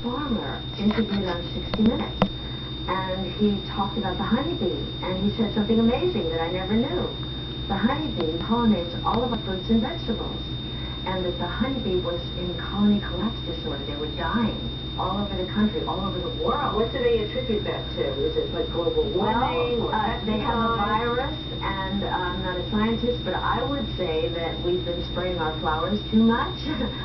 Farmer interviewed on 60 Minutes, and he talked about the honeybee, and he said something amazing that I never knew. The honeybee pollinates all of our fruits and vegetables, and that the honeybee was in colony collapse disorder. They were dying all over the country, all over the world. What do they attribute that to? Is it like global warming? They have a virus, and I'm not a scientist, but I would say that we've been spraying our flowers too much.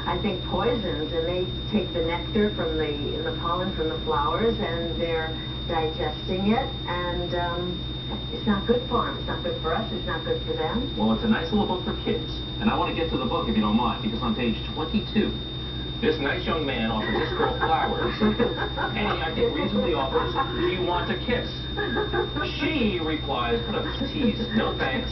I think poisons, and they take the nectar from the pollen from the flowers, and they're digesting it, and it's not good for them. It's not good for us. It's not good for them. Well, it's a nice little book for kids, and I want to get to the book if you don't mind, because on page 22, this nice young man offers this girl flowers, and he, I think, reasonably offers, "Do you want a kiss?" She replies, "What a tease. No thanks.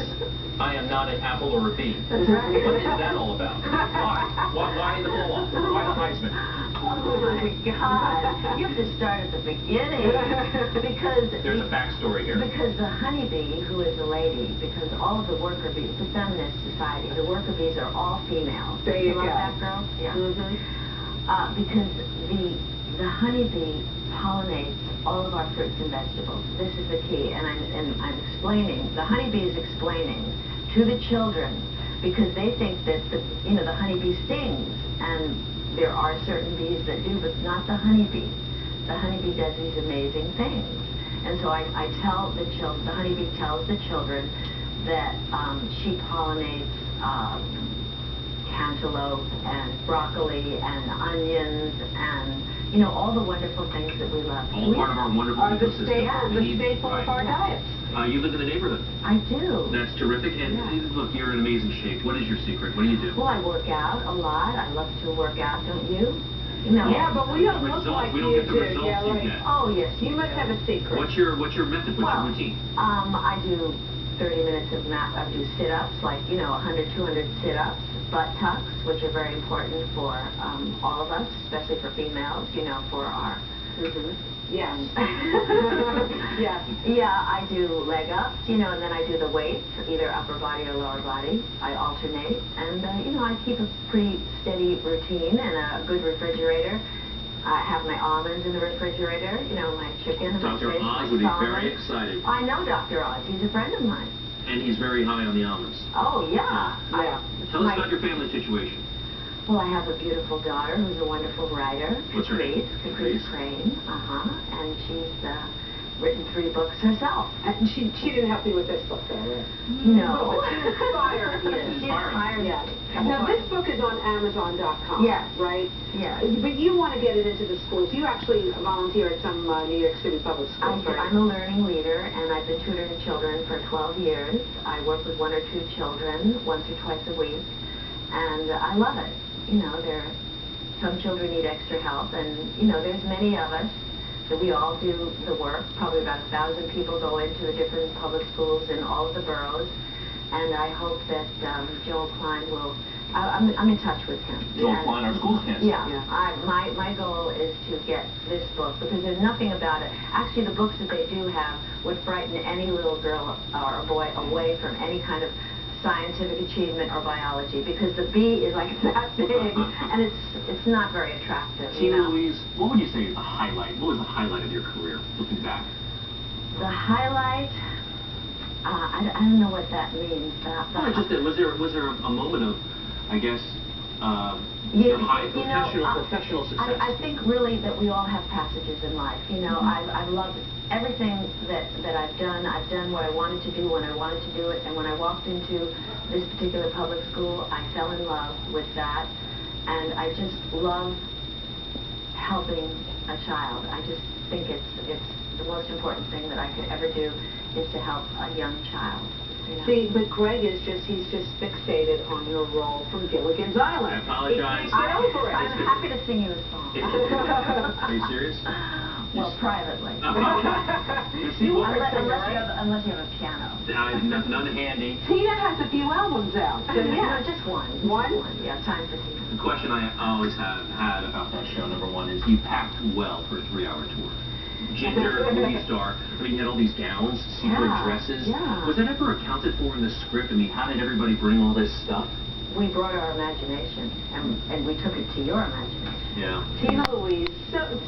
I am not an apple or a bee." That's right. What is that all about? Why? Why the blow-off? Why the Heisman? Oh my God! You have to start at the beginning, because there's a backstory here. Because the honeybee, who is a lady, because all of the worker bees, it's a feminist society. The worker bees are all females. There you go. That girl? Yeah. Because the honeybee pollinates all of our fruits and vegetables. This is the key, and I'm explaining. The honeybee is explaining to the children, because they think that the honeybee stings, and there are certain bees that do, but not the honeybee. The honeybee does these amazing things, and so I tell the children. The honeybee tells the children that she pollinates cantaloupe and broccoli and onions and all the wonderful things that we love. All part of our wonderful ecosystem. The staple of our diets. You live in the neighborhood. I do. That's terrific. And look, you're in amazing shape. What is your secret? What do you do? Well, I work out a lot. I love to work out, don't you? Yeah, but we don't look like you do. Yeah, right. Oh, yes. You must have a secret. What's your method? What's your routine? I do 30 minutes of I do sit-ups, like 100, 200 sit-ups, butt tucks, which are very important for all of us, especially for females. For our. Yes. Yes. Yeah, I do leg ups, and then I do the weights, either upper body or lower body. I alternate, and I keep a pretty steady routine and a good refrigerator. I have my almonds in the refrigerator, my chicken, Dr. my fish, Oz my would be salmon. very excited. I know Dr. Oz. He's a friend of mine. And he's very high on the almonds. Oh, yeah. Tell us about your family situation. Well, I have a beautiful daughter who's a wonderful writer. What's her name? Caprice Crane. And she's written 3 books herself. And she didn't help you with this book, though, right? No. But she inspired you. She inspired me. Now, this book is on Amazon.com, yes. right? Yes. But you want to get it into the schools. You actually volunteer at some New York City public schools, right? I'm a learning leader, and I've been tutoring children for 12 years. I work with 1 or 2 children once or twice a week, and I love it. Some children need extra help, and there's many of us that we all do the work. Probably about 1,000 people go into the different public schools in all of the boroughs, and I hope that Joel Klein will. I'm in touch with him. Joel Klein, our school cancer. Yeah. My goal is to get this book, because there's nothing about it. Actually, the books that they do have would frighten any little girl or a boy away from any kind of scientific achievement or biology, because the bee is like that big, and it's not very attractive. Louise, what would you say is the highlight? What was the highlight of your career, looking back? The highlight? I don't know what that means. Was there a moment of, I guess, your high professional success? I think really that we all have passages in life. I love everything that I've done. I've done what I wanted to do when I wanted to do it, and when I walked into this particular public school, I fell in love with that, and I just love helping a child. I just think it's the most important thing that I could ever do is to help a young child. See, but Greg he's just fixated on your role from Gilligan's Island. I apologize. I'm happy to sing you a song. Are you serious? Well, privately. Unless you have a piano. None handy. Tina has a few albums out. So yeah, just one. One? Yeah, time for Tina. The question I always have had about that show, number one, is you packed well for a 3-hour tour. Ginger, movie star. You had all these gowns, sequin dresses. Yeah. Was that ever accounted for in the script? How did everybody bring all this stuff? we brought our imagination and we took it to your imagination. Yeah. Tina Louise, so